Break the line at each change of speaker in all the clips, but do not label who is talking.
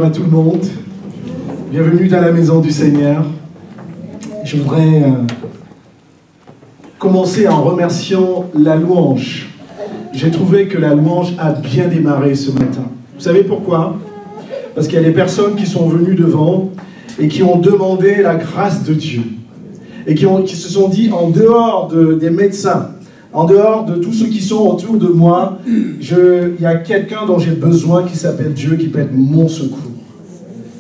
à tout le monde. Bienvenue dans la maison du Seigneur. Je voudrais commencer en remerciant la louange. J'ai trouvé que la louange a bien démarré ce matin. Vous savez pourquoi? Parce qu'il y a des personnes qui sont venues devant et qui ont demandé la grâce de Dieu. Et qui se sont dit, en dehors des médecins, en dehors de tous ceux qui sont autour de moi, il y a quelqu'un dont j'ai besoin qui s'appelle Dieu, qui peut être mon secours.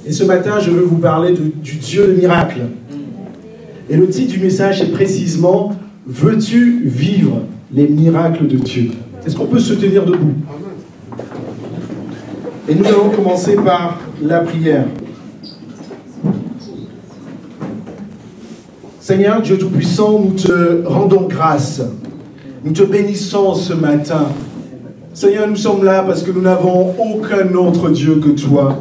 Et ce matin, je veux vous parler du Dieu de miracles. Et le titre du message est précisément « Veux-tu vivre les miracles de Dieu ?» Est-ce qu'on peut se tenir debout? Et nous allons commencer par la prière. Seigneur, Dieu Tout-Puissant, nous te rendons grâce. Nous te bénissons ce matin. Seigneur, nous sommes là parce que nous n'avons aucun autre Dieu que toi.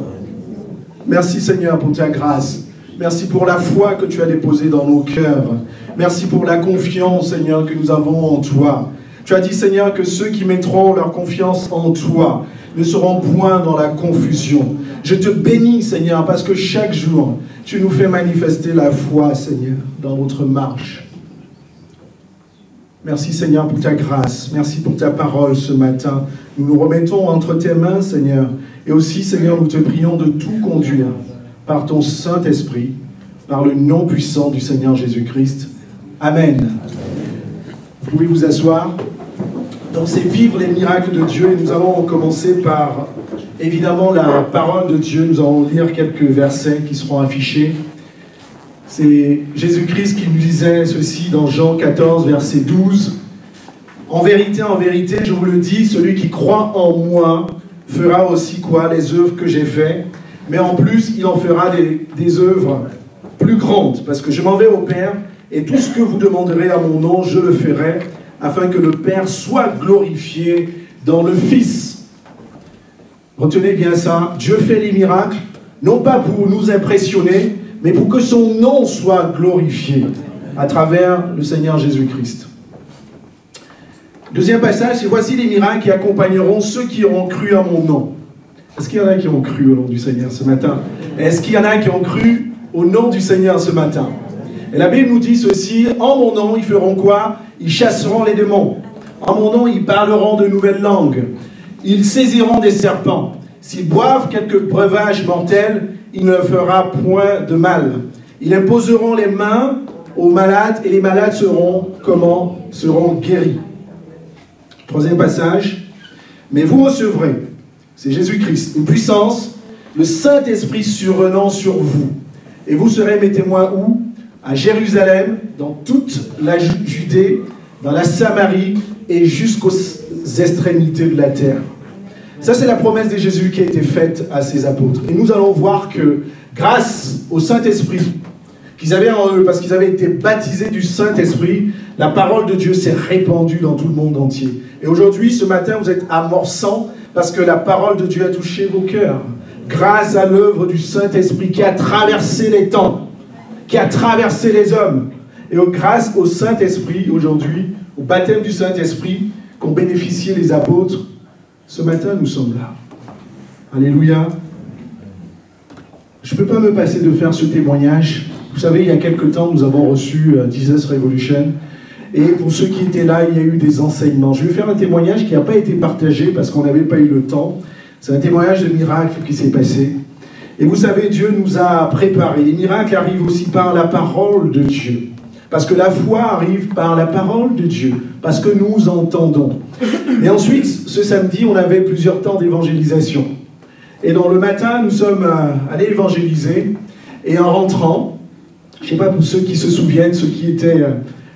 Merci Seigneur pour ta grâce. Merci pour la foi que tu as déposée dans nos cœurs. Merci pour la confiance, Seigneur, que nous avons en toi. Tu as dit, Seigneur, que ceux qui mettront leur confiance en toi ne seront point dans la confusion. Je te bénis, Seigneur, parce que chaque jour, tu nous fais manifester la foi, Seigneur, dans notre marche. Merci, Seigneur, pour ta grâce. Merci pour ta parole ce matin. Nous nous remettons entre tes mains, Seigneur. Et aussi, Seigneur, nous te prions de tout conduire par ton Saint-Esprit, par le nom puissant du Seigneur Jésus-Christ. Amen. Vous pouvez vous asseoir. Donc, c'est vivre les miracles de Dieu. Et nous allons commencer par, évidemment, la parole de Dieu. Nous allons lire quelques versets qui seront affichés. C'est Jésus-Christ qui nous disait ceci dans Jean 14, verset 12. « En vérité, je vous le dis, celui qui croit en moi fera aussi quoi? Les œuvres que j'ai faites. Mais en plus, il en fera des œuvres plus grandes. Parce que je m'en vais au Père, et tout ce que vous demanderez à mon nom, je le ferai, afin que le Père soit glorifié dans le Fils. » Retenez bien ça. Dieu fait les miracles, non pas pour nous impressionner, mais pour que son nom soit glorifié à travers le Seigneur Jésus-Christ. Deuxième passage, c'est « Voici les miracles qui accompagneront ceux qui auront cru à mon nom. » Est-ce qu'il y en a qui ont cru au nom du Seigneur ce matin? Est-ce qu'il y en a qui ont cru au nom du Seigneur ce matin? Et la Bible nous dit ceci, « En mon nom, ils feront quoi? Ils chasseront les démons. En mon nom, ils parleront de nouvelles langues. Ils saisiront des serpents. S'ils boivent quelques breuvages mortels, il ne fera point de mal. Ils imposeront les mains aux malades et les malades seront, comment? Seront guéris. » Troisième passage. « Mais vous recevrez, c'est Jésus-Christ, une puissance, le Saint-Esprit survenant sur vous. Et vous serez mes témoins où? À Jérusalem, dans toute la Judée, dans la Samarie et jusqu'aux extrémités de la terre. » Ça, c'est la promesse de Jésus qui a été faite à ses apôtres. Et nous allons voir que grâce au Saint-Esprit qu'ils avaient en eux, parce qu'ils avaient été baptisés du Saint-Esprit, la parole de Dieu s'est répandue dans tout le monde entier. Et aujourd'hui, ce matin, vous êtes amorçants parce que la parole de Dieu a touché vos cœurs. Grâce à l'œuvre du Saint-Esprit qui a traversé les temps, qui a traversé les hommes. Et grâce au Saint-Esprit, aujourd'hui, au baptême du Saint-Esprit, qu'ont bénéficié les apôtres, ce matin, nous sommes là. Alléluia. Je ne peux pas me passer de faire ce témoignage. Vous savez, il y a quelque temps, nous avons reçu Jesus Revolution. Et pour ceux qui étaient là, il y a eu des enseignements. Je vais faire un témoignage qui n'a pas été partagé parce qu'on n'avait pas eu le temps. C'est un témoignage de miracle qui s'est passé. Et vous savez, Dieu nous a préparés. Les miracles arrivent aussi par la parole de Dieu. Parce que la foi arrive par la parole de Dieu. Parce que nous entendons. Et ensuite, ce samedi, on avait plusieurs temps d'évangélisation. Et dans le matin, nous sommes allés évangéliser. Et en rentrant, je ne sais pas pour ceux qui se souviennent, ceux qui étaient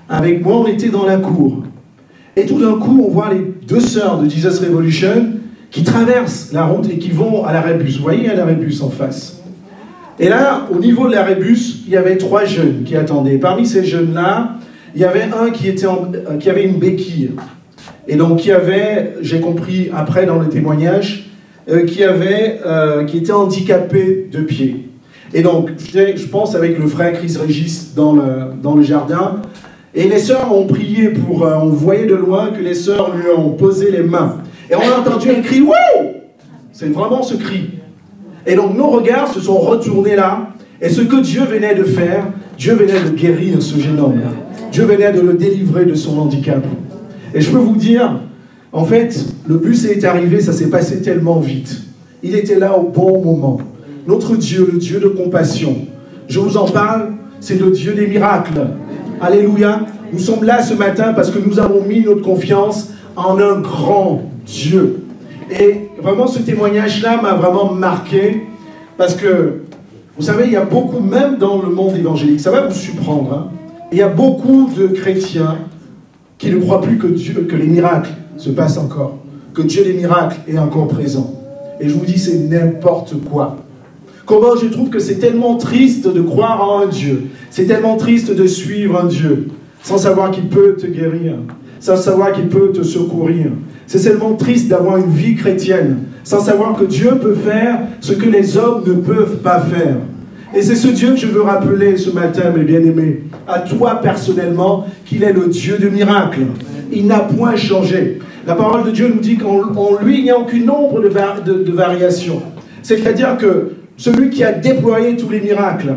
avec moi, on était dans la cour. Et tout d'un coup, on voit les deux sœurs de Jesus Revolution qui traversent la route et qui vont à la Rébus. Vous voyez, il y a la Rébus en face. Et là, au niveau de la Rébus, il y avait 3 jeunes qui attendaient. Parmi ces jeunes-là, il y avait un qui avait une béquille. Et donc, qui avait, j'ai compris après dans le témoignage, qui était handicapé de pied. Et donc, je pense avec le frère Chris Régis dans le jardin, et les sœurs ont prié pour... on voyait de loin que les sœurs lui ont posé les mains. Et on a entendu un cri « Wow !» C'est vraiment ce cri. Et donc nos regards se sont retournés là. Et ce que Dieu venait de faire, Dieu venait de guérir ce jeune homme. Dieu venait de le délivrer de son handicap. Et je peux vous dire, en fait, le bus est arrivé, ça s'est passé tellement vite. Il était là au bon moment. Notre Dieu, le Dieu de compassion, je vous en parle, c'est le Dieu des miracles. Alléluia. Nous sommes là ce matin parce que nous avons mis notre confiance en un grand Dieu. Et vraiment, ce témoignage-là m'a vraiment marqué parce que, vous savez, il y a beaucoup, même dans le monde évangélique, ça va vous surprendre, hein, il y a beaucoup de chrétiens qui ne croient plus que les miracles se passent encore, que Dieu des miracles est encore présent. Et je vous dis, c'est n'importe quoi. Comment je trouve que c'est tellement triste de croire en un Dieu, c'est tellement triste de suivre un Dieu, sans savoir qu'il peut te guérir, sans savoir qu'il peut te secourir. C'est tellement triste d'avoir une vie chrétienne, sans savoir que Dieu peut faire ce que les hommes ne peuvent pas faire. Et c'est ce Dieu que je veux rappeler ce matin, mes bien-aimés, à toi personnellement, qu'il est le Dieu de miracles. Il n'a point changé. La parole de Dieu nous dit qu'en lui, il n'y a aucun nombre de variations. C'est-à-dire que celui qui a déployé tous les miracles,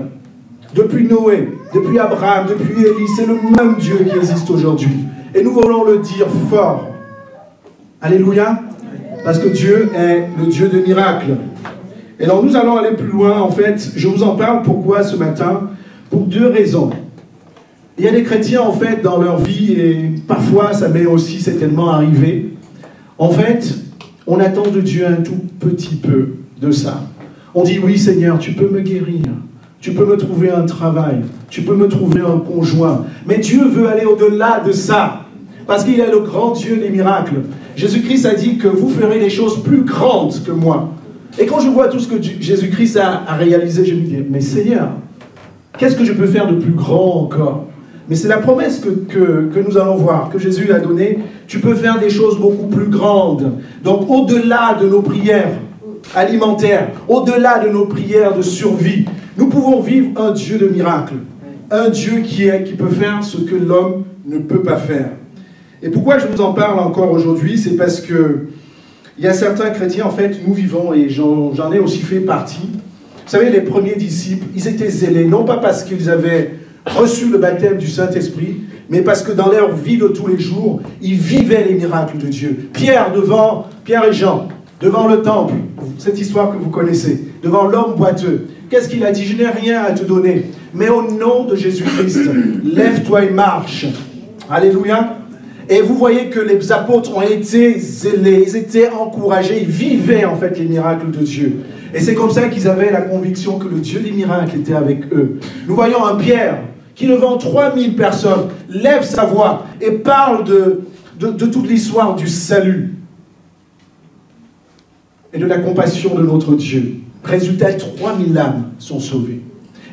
depuis Noé, depuis Abraham, depuis Élie, c'est le même Dieu qui existe aujourd'hui. Et nous voulons le dire fort. Alléluia. Parce que Dieu est le Dieu de miracles. Et donc nous allons aller plus loin. En fait, je vous en parle pourquoi ce matin? Pour deux raisons. Il y a des chrétiens, en fait, dans leur vie, et parfois ça m'est aussi certainement arrivé. En fait, on attend de Dieu un tout petit peu de ça. On dit, oui Seigneur, tu peux me guérir. Tu peux me trouver un travail. Tu peux me trouver un conjoint. Mais Dieu veut aller au-delà de ça. Parce qu'il est le grand Dieu des miracles. Jésus-Christ a dit que vous ferez des choses plus grandes que moi. Et quand je vois tout ce que Jésus-Christ a réalisé, je me dis, mais Seigneur, qu'est-ce que je peux faire de plus grand encore? Mais c'est la promesse que nous allons voir, que Jésus a donnée. Tu peux faire des choses beaucoup plus grandes. Donc au-delà de nos prières alimentaires, au-delà de nos prières de survie, nous pouvons vivre un Dieu de miracles. Un Dieu qui peut faire ce que l'homme ne peut pas faire. Et pourquoi je vous en parle encore aujourd'hui? C'est parce que il y a certains chrétiens, en fait, nous vivons, et j'en ai aussi fait partie. Vous savez, les premiers disciples, ils étaient zélés, non pas parce qu'ils avaient reçu le baptême du Saint-Esprit, mais parce que dans leur vie de tous les jours, ils vivaient les miracles de Dieu. Pierre et Jean, devant le temple, cette histoire que vous connaissez, devant l'homme boiteux, qu'est-ce qu'il a dit? Je n'ai rien à te donner, mais au nom de Jésus-Christ, lève-toi et marche. Alléluia. Et vous voyez que les apôtres ont été zélés, ils étaient encouragés, ils vivaient en fait les miracles de Dieu. Et c'est comme ça qu'ils avaient la conviction que le Dieu des miracles était avec eux. Nous voyons un Pierre qui, devant 3000 personnes, lève sa voix et parle de toute l'histoire du salut et de la compassion de notre Dieu. Résultat, 3000 âmes sont sauvées.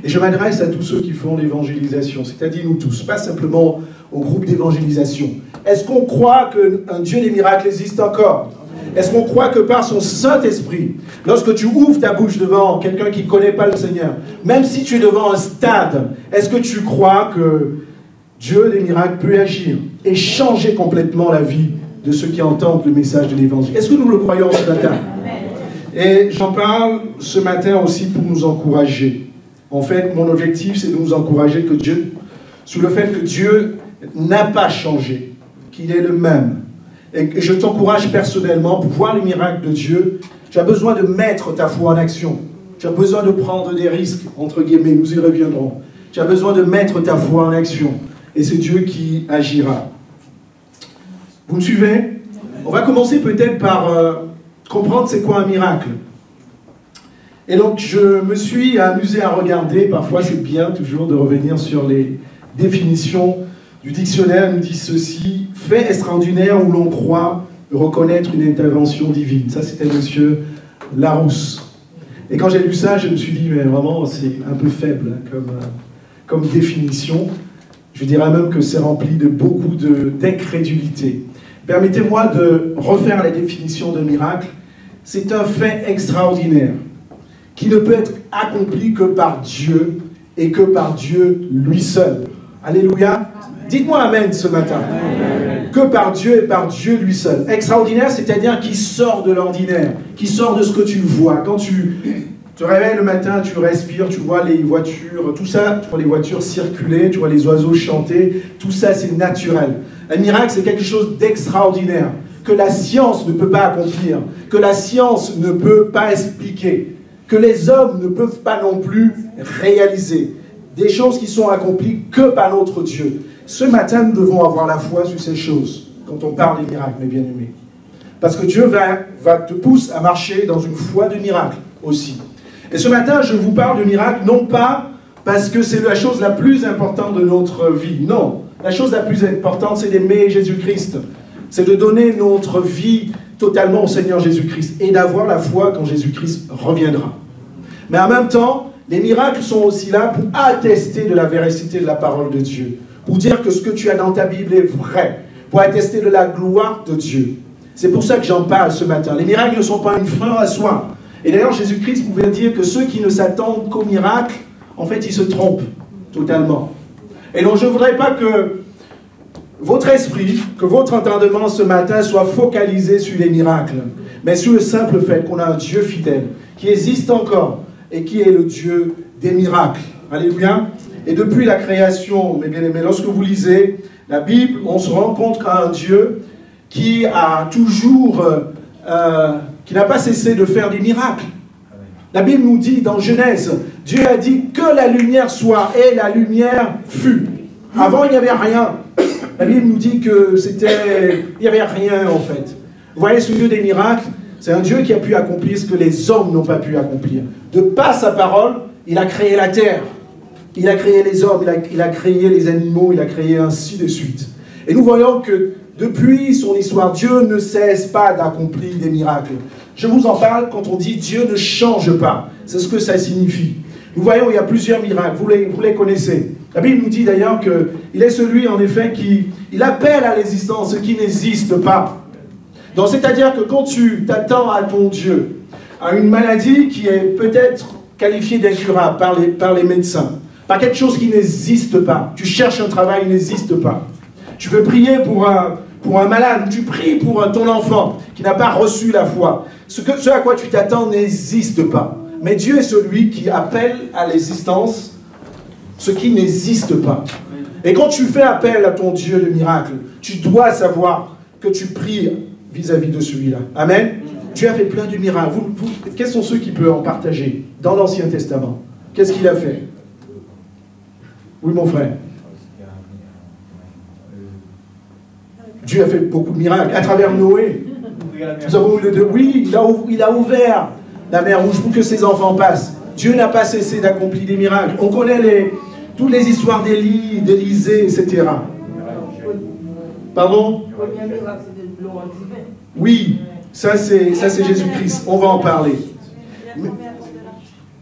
Et je m'adresse à tous ceux qui font l'évangélisation, c'est-à-dire nous tous, pas simplement au groupe d'évangélisation. Est-ce qu'on croit qu'un Dieu des miracles existe encore? Est-ce qu'on croit que par son Saint-Esprit, lorsque tu ouvres ta bouche devant quelqu'un qui ne connaît pas le Seigneur, même si tu es devant un stade, est-ce que tu crois que Dieu des miracles peut agir et changer complètement la vie de ceux qui entendent le message de l'Évangile? Est-ce que nous le croyons ce matin? Et j'en parle ce matin aussi pour nous encourager. En fait, mon objectif, c'est de nous encourager que Dieu, sous le fait que Dieu n'a pas changé, qu'il est le même. Et je t'encourage personnellement, pour voir les miracles de Dieu, tu as besoin de mettre ta foi en action. Tu as besoin de prendre des risques, entre guillemets, nous y reviendrons. Tu as besoin de mettre ta foi en action. Et c'est Dieu qui agira. Vous me suivez? On va commencer peut-être par comprendre c'est quoi un miracle. Et donc, je me suis amusé à regarder, parfois c'est bien toujours de revenir sur les définitions du dictionnaire. Nous dit ceci: fait extraordinaire où l'on croit reconnaître une intervention divine. Ça, c'était monsieur Larousse. Et quand j'ai lu ça, je me suis dit, mais vraiment, c'est un peu faible hein, comme définition. Je dirais même que c'est rempli de beaucoup d'incrédulité. Permettez-moi de refaire la définition de miracle. C'est un fait extraordinaire qui ne peut être accompli que par Dieu et que par Dieu lui seul. Alléluia. Dites-moi amen ce matin. Amen. Que par Dieu et par Dieu lui seul. Extraordinaire, c'est-à-dire qui sort de l'ordinaire, qui sort de ce que tu vois. Quand tu te réveilles le matin, tu respires, tu vois les voitures, tout ça, tu vois les voitures circuler, tu vois les oiseaux chanter, tout ça c'est naturel. Un miracle c'est quelque chose d'extraordinaire, que la science ne peut pas accomplir, que la science ne peut pas expliquer, que les hommes ne peuvent pas non plus réaliser. Des choses qui sont accomplies que par notre Dieu. Ce matin, nous devons avoir la foi sur ces choses, quand on parle des miracles, mes bien-aimés. Parce que Dieu va te pousser à marcher dans une foi de miracle aussi. Et ce matin, je vous parle de miracle, non pas parce que c'est la chose la plus importante de notre vie. Non, la chose la plus importante, c'est d'aimer Jésus-Christ. C'est de donner notre vie totalement au Seigneur Jésus-Christ et d'avoir la foi quand Jésus-Christ reviendra. Mais en même temps, les miracles sont aussi là pour attester de la véracité de la parole de Dieu. Pour dire que ce que tu as dans ta Bible est vrai. Pour attester de la gloire de Dieu. C'est pour ça que j'en parle ce matin. Les miracles ne sont pas une fin à soi. Et d'ailleurs, Jésus-Christ pouvait dire que ceux qui ne s'attendent qu'aux miracles, en fait, ils se trompent totalement. Et donc, je ne voudrais pas que votre esprit, que votre entendement ce matin soit focalisé sur les miracles, mais sur le simple fait qu'on a un Dieu fidèle, qui existe encore, et qui est le Dieu des miracles. Alléluia. Et depuis la création, mes bien-aimés, lorsque vous lisez la Bible, on se rend compte qu'il y a un Dieu qui a toujours... qui n'a pas cessé de faire des miracles. La Bible nous dit dans Genèse, Dieu a dit que la lumière soit et la lumière fut. Avant, il n'y avait rien. La Bible nous dit que il n'y avait rien en fait. Vous voyez, ce Dieu des miracles, c'est un Dieu qui a pu accomplir ce que les hommes n'ont pas pu accomplir. De par sa parole, il a créé la terre. Il a créé les hommes, il a créé les animaux, il a créé ainsi de suite. Et nous voyons que depuis son histoire, Dieu ne cesse pas d'accomplir des miracles. Je vous en parle quand on dit Dieu ne change pas. C'est ce que ça signifie. Nous voyons qu'il y a plusieurs miracles, vous les connaissez. La Bible nous dit d'ailleurs qu'il est celui en effet qui il appelle à l'existence ce qui n'existe pas. Donc c'est-à-dire que quand tu t'attends à ton Dieu, à une maladie qui est peut-être qualifiée d'incurable par les médecins, par quelque chose qui n'existe pas, tu cherches un travail qui n'existe pas, tu veux prier pour un malade, tu pries pour ton enfant qui n'a pas reçu la foi. Ce à quoi tu t'attends n'existe pas. Mais Dieu est celui qui appelle à l'existence ce qui n'existe pas. Et quand tu fais appel à ton Dieu de miracle, tu dois savoir que tu pries vis-à-vis de celui-là. Amen. Dieu a fait plein de miracles. Quels sont ceux qui peuvent en partager dans l'Ancien Testament? Qu'est-ce qu'il a fait? Oui, mon frère. Dieu a fait beaucoup de miracles à travers Noé. Nous avons oui, il a ouvert la mer Rouge pour que ses enfants passent. Dieu n'a pas cessé d'accomplir des miracles. On connaît toutes les histoires d'Élie, d'Élisée, etc. Pardon? Oui, ça c'est Jésus-Christ. On va en parler.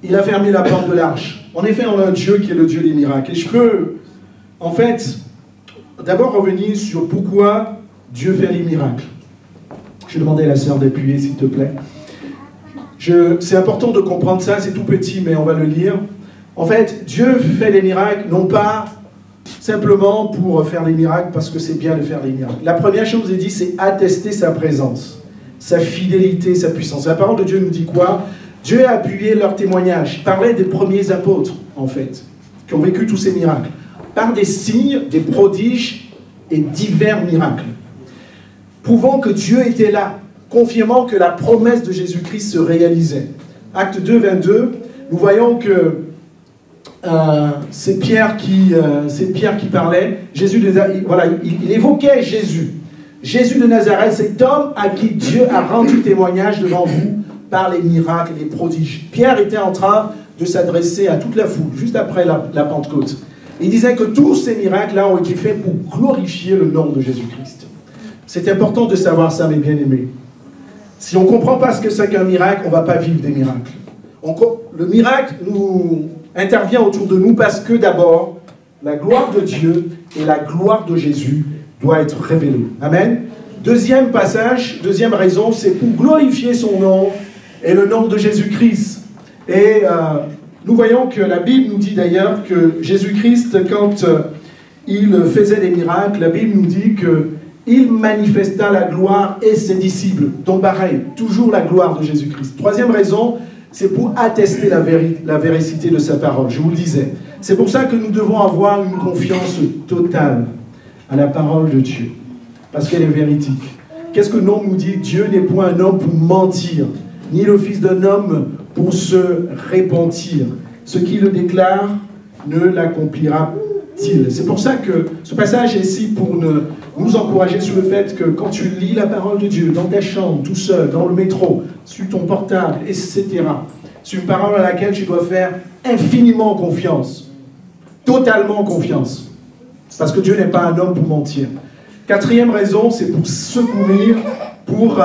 Il a fermé la porte de l'arche. En effet, on a un Dieu qui est le Dieu des miracles. Et je peux, en fait, d'abord revenir sur pourquoi Dieu fait les miracles. Je vais demander à la sœur d'appuyer, s'il te plaît. C'est important de comprendre ça, c'est tout petit, mais on va le lire. En fait, Dieu fait des miracles, non pas simplement pour faire des miracles, parce que c'est bien de faire des miracles. La première chose, il dit, c'est attester sa présence, sa fidélité, sa puissance. La parole de Dieu nous dit quoi? Dieu a appuyé leur témoignage. Il parlait des premiers apôtres, en fait, qui ont vécu tous ces miracles, par des signes, des prodiges et divers miracles, prouvant que Dieu était là, confirmant que la promesse de Jésus-Christ se réalisait. Acte 2, 22, nous voyons que c'est Pierre qui parlait. Jésus il évoquait Jésus. Jésus de Nazareth, cet homme à qui Dieu a rendu témoignage devant vous par les miracles et les prodiges. Pierre était en train de s'adresser à toute la foule, juste après la Pentecôte. Il disait que tous ces miracles-là ont été faits pour glorifier le nom de Jésus-Christ. C'est important de savoir ça, mes bien-aimés. Si on ne comprend pas ce que c'est qu'un miracle, on ne va pas vivre des miracles. Le miracle nous intervient autour de nous parce que d'abord, la gloire de Dieu et la gloire de Jésus doivent être révélées. Amen. Deuxième passage, deuxième raison, c'est pour glorifier son nom et le nom de Jésus-Christ. Et nous voyons que la Bible nous dit d'ailleurs que Jésus-Christ, quand il faisait des miracles, la Bible nous dit que il manifesta la gloire et ses disciples. Donc pareil, toujours la gloire de Jésus-Christ. Troisième raison, c'est pour attester la véracité de sa parole, je vous le disais. C'est pour ça que nous devons avoir une confiance totale à la parole de Dieu, parce qu'elle est véridique. Qu'est-ce que le nom nous dit? Dieu n'est point un homme pour mentir, ni le fils d'un homme pour se repentir. Ce qui le déclare ne l'accomplira-t-il? C'est pour ça que ce passage est ici pour nous encourager sur le fait que quand tu lis la parole de Dieu dans ta chambre, tout seul, dans le métro, sur ton portable, etc., c'est une parole à laquelle tu dois faire infiniment confiance, totalement confiance, parce que Dieu n'est pas un homme pour mentir. Quatrième raison, c'est pour secourir, pour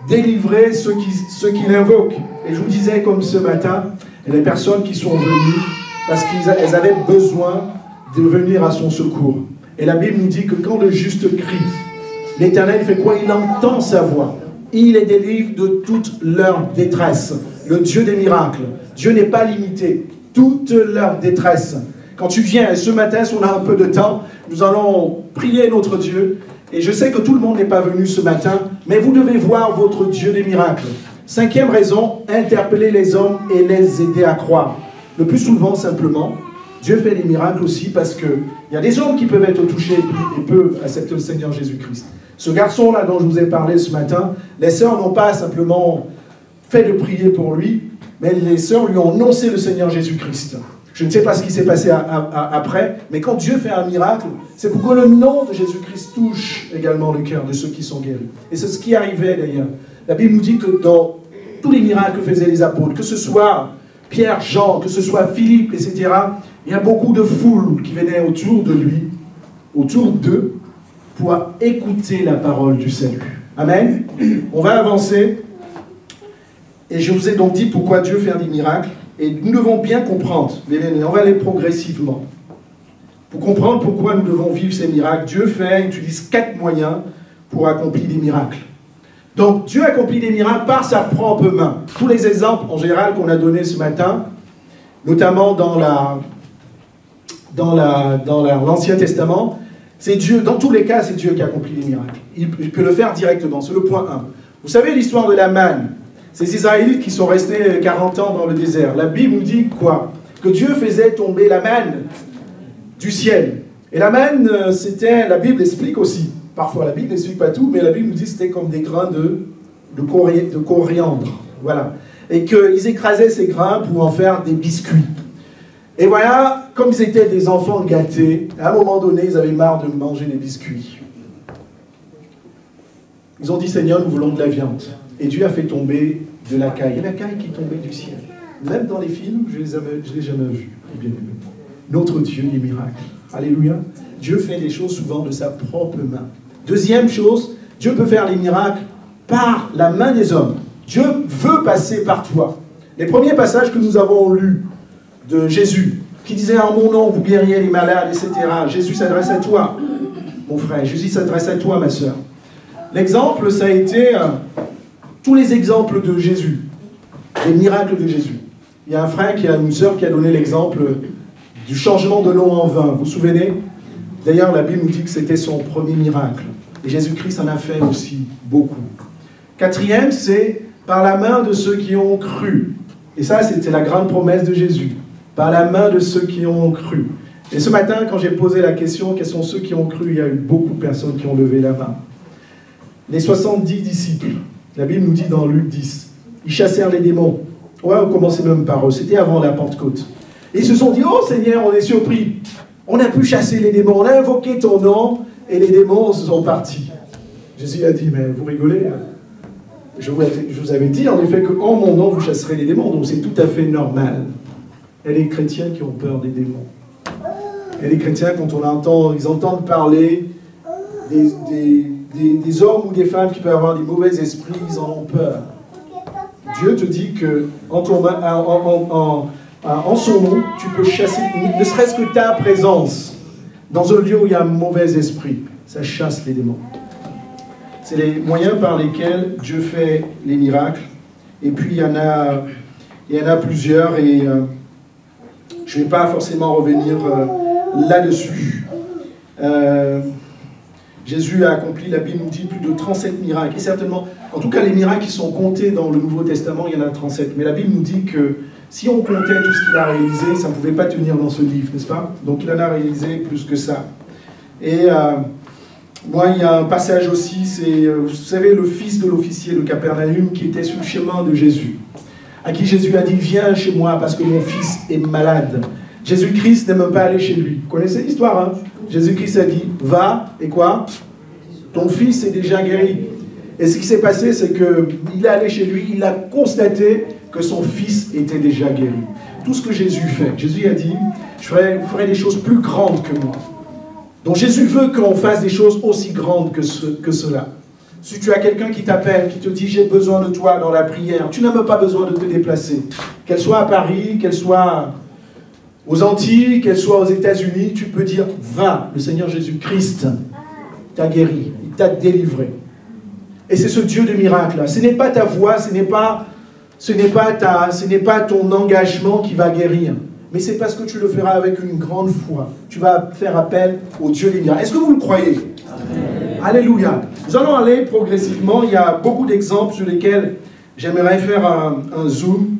délivrer ceux qui l'invoquent. Et je vous disais, comme ce matin, il y a des personnes qui sont venues parce qu'elles avaient besoin de venir à son secours. Et la Bible nous dit que quand le juste crie, l'Éternel fait quoi? Il entend sa voix. Il les délivre de toute leur détresse. Le Dieu des miracles. Dieu n'est pas limité. Toute leur détresse. Quand tu viens, et ce matin, si on a un peu de temps, nous allons prier notre Dieu. Et je sais que tout le monde n'est pas venu ce matin, mais vous devez voir votre Dieu des miracles. Cinquième raison, interpeller les hommes et les aider à croire. Le plus souvent, simplement, Dieu fait des miracles aussi parce qu'il y a des hommes qui peuvent être touchés et peuvent accepter le Seigneur Jésus-Christ. Ce garçon-là dont je vous ai parlé ce matin, les sœurs n'ont pas simplement fait de prier pour lui, mais les sœurs lui ont annoncé le Seigneur Jésus-Christ. Je ne sais pas ce qui s'est passé après, mais quand Dieu fait un miracle, c'est pour que le nom de Jésus-Christ touche également le cœur de ceux qui sont guéris. Et c'est ce qui arrivait d'ailleurs. La Bible nous dit que dans tous les miracles que faisaient les apôtres, que ce soit Pierre, Jean, que ce soit Philippe, etc., il y a beaucoup de foules qui venaient autour de lui, autour d'eux, pour écouter la parole du salut. Amen. On va avancer. Et je vous ai donc dit pourquoi Dieu fait des miracles. Et nous devons bien comprendre, on va aller progressivement. Pour comprendre pourquoi nous devons vivre ces miracles, Dieu utilise 4 moyens pour accomplir des miracles. Donc Dieu accomplit des miracles par sa propre main. Tous les exemples en général qu'on a donnés ce matin, notamment dans l'Ancien Testament, c'est Dieu, dans tous les cas, c'est Dieu qui accomplit les miracles. Il peut le faire directement, c'est le point 1. Vous savez l'histoire de la manne? Ces Israélites qui sont restés 40 ans dans le désert. La Bible nous dit quoi? Que Dieu faisait tomber la manne du ciel. Et la manne, c'était, la Bible explique aussi, parfois la Bible n'explique pas tout, mais la Bible nous dit que c'était comme des grains de coriandre. Voilà. Et qu'ils écrasaient ces grains pour en faire des biscuits. Et voilà, comme ils étaient des enfants gâtés, à un moment donné, ils avaient marre de manger des biscuits. Ils ont dit, Seigneur, nous voulons de la viande. Et Dieu a fait tomber de la caille. Et la caille qui tombait du ciel. Même dans les films, je ne l'ai jamais vu. Bien aimé. Notre Dieu des miracles. Alléluia. Dieu fait des choses souvent de sa propre main. Deuxième chose, Dieu peut faire les miracles par la main des hommes. Dieu veut passer par toi. Les premiers passages que nous avons lus de Jésus, qui disait en mon nom, vous guéririez les malades, etc. Jésus s'adresse à toi, mon frère. Jésus s'adresse à toi, ma soeur. L'exemple, ça a été tous les exemples de Jésus, les miracles de Jésus. Il y a un frère, une sœur qui a donné l'exemple du changement de l'eau en vin. Vous vous souvenez? D'ailleurs, la Bible nous dit que c'était son premier miracle. Et Jésus-Christ en a fait aussi beaucoup. Quatrième, c'est par la main de ceux qui ont cru. Et ça, c'était la grande promesse de Jésus. Par la main de ceux qui ont cru. Et ce matin, quand j'ai posé la question, quels sont ceux qui ont cru, il y a eu beaucoup de personnes qui ont levé la main. Les 70 disciples, la Bible nous dit dans Luc 10, ils chassèrent les démons. Ouais, on commençait même par eux, c'était avant la Pentecôte. Et ils se sont dit, oh Seigneur, on est surpris. On a pu chasser les démons, on a invoqué ton nom, et les démons se sont partis. Jésus a dit, mais vous rigolez? Je vous avais dit en effet qu'en mon nom, vous chasserez les démons, donc c'est tout à fait normal. Et les chrétiens qui ont peur des démons. Et les chrétiens, quand ils entendent parler des hommes ou des femmes qui peuvent avoir des mauvais esprits, ils en ont peur. Dieu te dit que en son nom, tu peux chasser, ne serait-ce que ta présence, dans un lieu où il y a un mauvais esprit. Ça chasse les démons. C'est les moyens par lesquels Dieu fait les miracles. Et puis il y en a plusieurs et je ne vais pas forcément revenir là-dessus. Jésus a accompli, la Bible nous dit, plus de 37 miracles. Et certainement, en tout cas, les miracles qui sont comptés dans le Nouveau Testament, il y en a 37. Mais la Bible nous dit que si on comptait tout ce qu'il a réalisé, ça ne pouvait pas tenir dans ce livre, n'est-ce pas? Donc il en a réalisé plus que ça. Et moi, il y a un passage aussi, c'est, vous savez, le fils de l'officier de Capernaum qui était sur le chemin de Jésus, à qui Jésus a dit, viens chez moi parce que mon fils est malade. Jésus-Christ n'est même pas allé chez lui. Vous connaissez l'histoire, hein? Jésus-Christ a dit, va, et quoi? Ton fils est déjà guéri. Et ce qui s'est passé, c'est qu'il est allé chez lui, il a constaté que son fils était déjà guéri. Tout ce que Jésus fait, Jésus a dit, je ferai des choses plus grandes que moi. Donc Jésus veut qu'on fasse des choses aussi grandes que cela. Si tu as quelqu'un qui t'appelle, qui te dit, j'ai besoin de toi dans la prière, tu n'as même pas besoin de te déplacer. Qu'elle soit à Paris, qu'elle soit aux Antilles, qu'elle soit aux États-Unis, tu peux dire, va, le Seigneur Jésus-Christ t'a guéri, il t'a délivré. Et c'est ce Dieu de miracle. Ce n'est pas ta voix, ce n'est pas ton engagement qui va guérir. Mais c'est parce que tu le feras avec une grande foi. Tu vas faire appel au Dieu des miracles. Est-ce que vous le croyez? Amen. Alléluia. Nous allons aller progressivement. Il y a beaucoup d'exemples sur lesquels j'aimerais faire un zoom.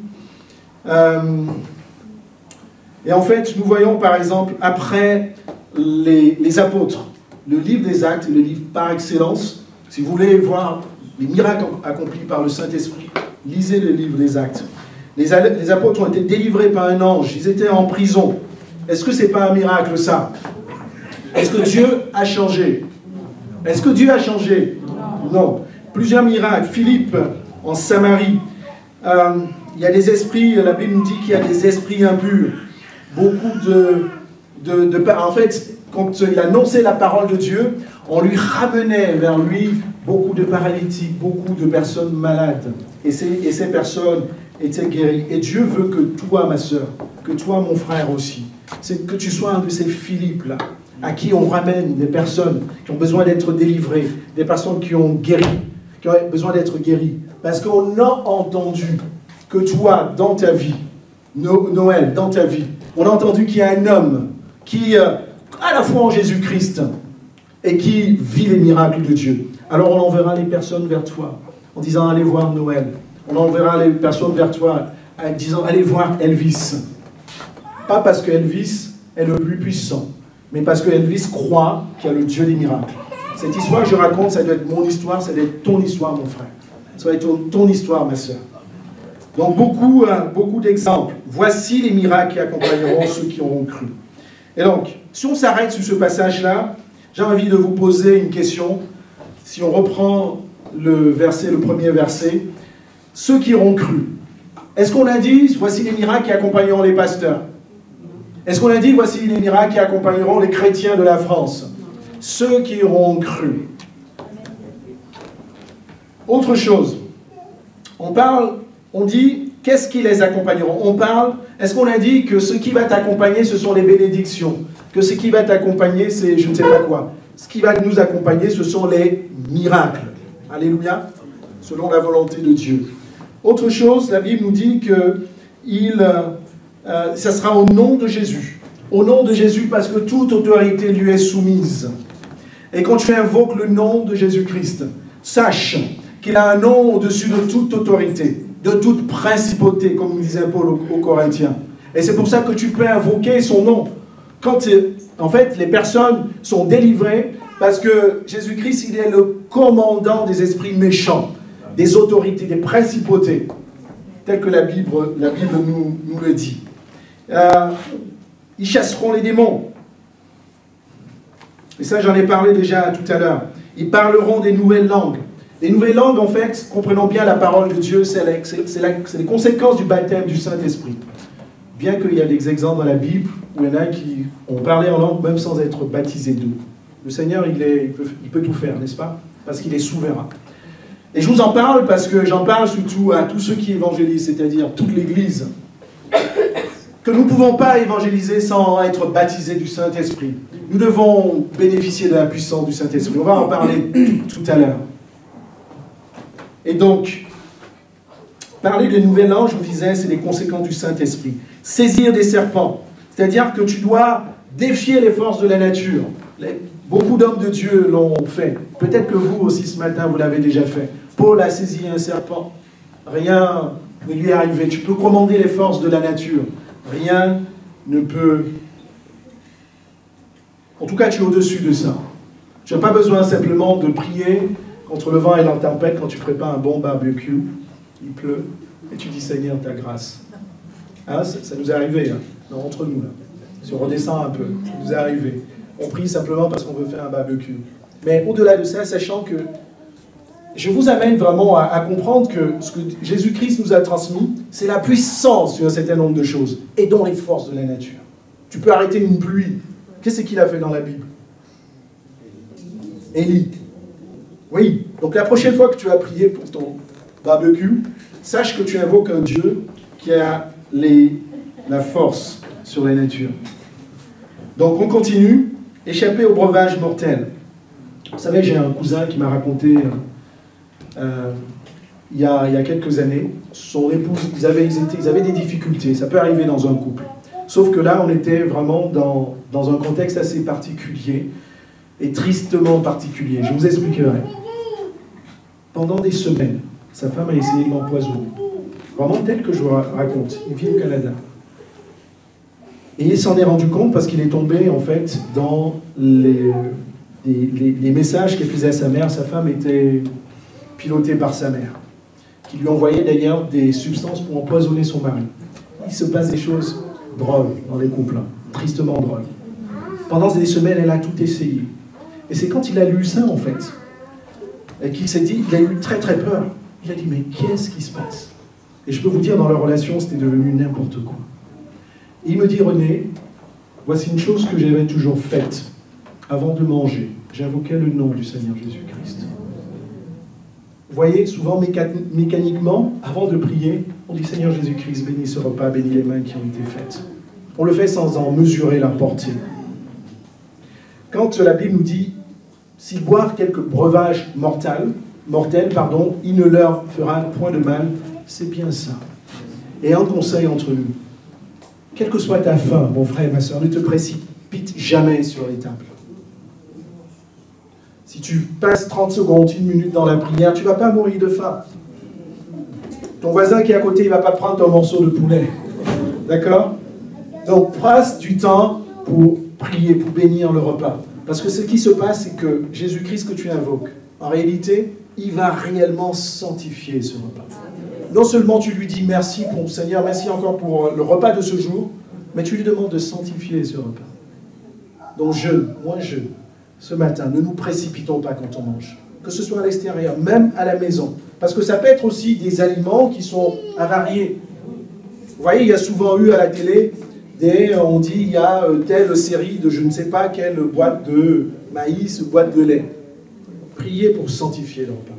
Et en fait, nous voyons par exemple, après les apôtres, le livre des Actes est le livre par excellence. Si vous voulez voir les miracles accomplis par le Saint-Esprit, lisez le livre des Actes. Les apôtres ont été délivrés par un ange, ils étaient en prison. Est-ce que ce n'est pas un miracle ça? Est-ce que Dieu a changé? Est-ce que Dieu a changé? Non. Plusieurs miracles. Philippe, en Samarie, il y a des esprits, la Bible nous dit qu'il y a des esprits impurs. Beaucoup en fait, quand il annonçait la parole de Dieu, on lui ramenait vers lui beaucoup de paralytiques, beaucoup de personnes malades. Et ces personnes étaient guéries. Et Dieu veut que toi, ma soeur, que toi, mon frère aussi, c'est que tu sois un de ces Philippe-là, à qui on ramène des personnes qui ont besoin d'être délivrées, des personnes qui ont besoin d'être guéries. Parce qu'on a entendu que toi, dans ta vie, Noël, dans ta vie, on a entendu qu'il y a un homme qui, à la foi en Jésus-Christ, et qui vit les miracles de Dieu. Alors on enverra les personnes vers toi, en disant, allez voir Noël. On enverra les personnes vers toi, en disant, allez voir Elvis. Pas parce que Elvis est le plus puissant, mais parce que Elvis croit qu'il y a le Dieu des miracles. Cette histoire que je raconte, ça doit être mon histoire, ça doit être ton histoire, mon frère. Ça doit être ton histoire, ma soeur. Donc beaucoup d'exemples. Voici les miracles qui accompagneront ceux qui auront cru. Et donc, si on s'arrête sur ce passage-là, j'ai envie de vous poser une question. Si on reprend le premier verset, ceux qui auront cru. Est-ce qu'on a dit, voici les miracles qui accompagneront les pasteurs? Est-ce qu'on a dit, voici les miracles qui accompagneront les chrétiens de la France? Ceux qui auront cru. Autre chose, on dit, qu'est-ce qui les accompagneront? Est-ce qu'on a dit que ce qui va t'accompagner, ce sont les bénédictions? Que ce qui va t'accompagner, c'est je ne sais pas quoi. Ce qui va nous accompagner, ce sont les miracles. Alléluia. Selon la volonté de Dieu. Autre chose, la Bible nous dit que ça sera au nom de Jésus. Au nom de Jésus, parce que toute autorité lui est soumise. Et quand tu invoques le nom de Jésus-Christ, sache qu'il a un nom au-dessus de toute autorité, de toute principauté, comme nous disait Paul aux Corinthiens. Et c'est pour ça que tu peux invoquer son nom. En fait, les personnes sont délivrées parce que Jésus-Christ, il est le commandant des esprits méchants, des autorités, des principautés, tel que la Bible nous le dit. Ils chasseront les démons. Et ça, j'en ai parlé déjà tout à l'heure. Ils parleront des nouvelles langues. Les nouvelles langues, en fait, comprenons bien la parole de Dieu, c'est les conséquences du baptême du Saint-Esprit. Bien qu'il y a des exemples dans la Bible où il y en a qui ont parlé en langue même sans être baptisés d'eau. Le Seigneur, il peut tout faire, n'est-ce pas? Parce qu'il est souverain. Et je vous en parle parce que j'en parle surtout à tous ceux qui évangélisent, c'est-à-dire toute l'Église, que nous ne pouvons pas évangéliser sans être baptisés du Saint-Esprit. Nous devons bénéficier de la puissance du Saint-Esprit. On va en parler tout à l'heure. Et donc, parler de nouvelles langues, je vous disais, c'est les conséquences du Saint-Esprit. Saisir des serpents, c'est-à-dire que tu dois défier les forces de la nature. Beaucoup d'hommes de Dieu l'ont fait. Peut-être que vous aussi ce matin, vous l'avez déjà fait. Paul a saisi un serpent. Rien ne lui est arrivé. Tu peux commander les forces de la nature. Rien ne peut... En tout cas, tu es au-dessus de ça. Tu n'as pas besoin simplement de prier contre le vent et la tempête quand tu prépares un bon barbecue. Il pleut. Et tu dis, Seigneur, ta grâce. Hein, ça nous est arrivé, hein, non, entre nous, là. Si on redescend un peu, ça nous est arrivé. On prie simplement parce qu'on veut faire un barbecue. Mais au-delà de ça, sachant que je vous amène vraiment à comprendre que ce que Jésus-Christ nous a transmis, c'est la puissance sur un certain nombre de choses, et dont les forces de la nature. Tu peux arrêter une pluie. Qu'est-ce qu'il a fait dans la Bible? Élie. Oui, donc la prochaine fois que tu vas prier pour ton barbecue, sache que tu invoques un Dieu qui a la force sur la nature. Donc on continue. Échapper au breuvage mortel. Vous savez, j'ai un cousin qui m'a raconté il y a quelques années, son épouse, ils avaient des difficultés. Ça peut arriver dans un couple. Sauf que là, on était vraiment dans un contexte assez particulier et tristement particulier. Je vous expliquerai. Pendant des semaines, sa femme a essayé de l'empoisonner. Vraiment tel que je vous raconte. Il vit au Canada. Et il s'en est rendu compte parce qu'il est tombé, en fait, dans les messages qu'il faisait à sa mère. Sa femme était pilotée par sa mère, qui lui envoyait d'ailleurs des substances pour empoisonner son mari. Il se passe des choses drôles dans les couples, tristement drôles. Pendant des semaines, elle a tout essayé. Et c'est quand il a lu ça, en fait, qu'il s'est dit, il a eu très très peur. Il a dit, mais qu'est-ce qui se passe? Et je peux vous dire, dans leur relation, c'était devenu n'importe quoi. Et il me dit, René, voici une chose que j'avais toujours faite. Avant de manger, j'invoquais le nom du Seigneur Jésus-Christ. Vous voyez, souvent, mécaniquement, avant de prier, on dit, Seigneur Jésus-Christ, bénis ce repas, bénis les mains qui ont été faites. On le fait sans en mesurer la portée. Quand la Bible nous dit, s'ils boivent quelques breuvages mortels, il ne leur fera point de mal, c'est bien ça. Et un conseil entre nous, quelle que soit ta faim, mon frère et ma soeur, ne te précipite jamais sur les tables. Si tu passes 30 secondes, 1 minute dans la prière, tu ne vas pas mourir de faim. Ton voisin qui est à côté, il ne va pas prendre ton morceau de poulet. D'accord? Donc, passe du temps pour prier, pour bénir le repas. Parce que ce qui se passe, c'est que Jésus-Christ que tu invoques, en réalité, il va réellement sanctifier ce repas. Non seulement tu lui dis merci pour Seigneur, merci encore pour le repas de ce jour, mais tu lui demandes de sanctifier ce repas. Donc moi jeûne, ce matin, ne nous précipitons pas quand on mange. Que ce soit à l'extérieur, même à la maison. Parce que ça peut être aussi des aliments qui sont avariés. Vous voyez, il y a souvent eu à la télé, on dit il y a telle série de je ne sais pas quelle boîte de maïs, boîte de lait. Priez pour sanctifier le repas.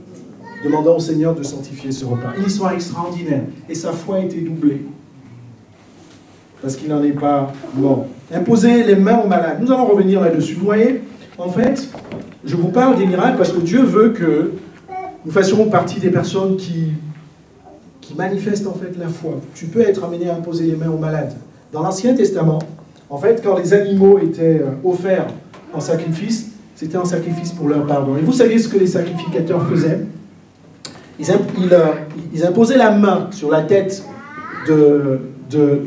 Demandant au Seigneur de sanctifier ce repas. Une histoire extraordinaire. Et sa foi a été doublée. Parce qu'il n'en est pas mort. Imposer les mains aux malades. Nous allons revenir là-dessus. Vous voyez, en fait, je vous parle des miracles parce que Dieu veut que nous fassions partie des personnes qui manifestent en fait la foi. Tu peux être amené à imposer les mains aux malades. Dans l'Ancien Testament, en fait, quand les animaux étaient offerts en sacrifice, c'était un sacrifice pour leur pardon. Et vous savez ce que les sacrificateurs faisaient? Ils imposaient la main sur la tête de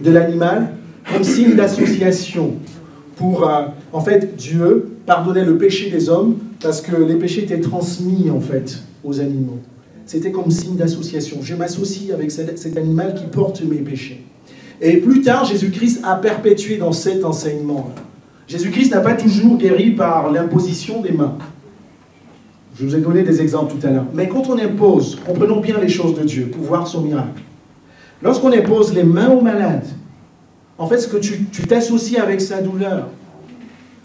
l'animal comme signe d'association pour, en fait, Dieu pardonnait le péché des hommes parce que les péchés étaient transmis, en fait, aux animaux. C'était comme signe d'association. Je m'associe avec cet animal qui porte mes péchés. Et plus tard, Jésus-Christ a perpétué dans cet enseignement. Jésus-Christ n'a pas toujours guéri par l'imposition des mains. Je vous ai donné des exemples tout à l'heure. Mais quand on impose, comprenons bien les choses de Dieu pour voir son miracle. Lorsqu'on impose les mains aux malades, en fait, ce que tu t'associes avec sa douleur.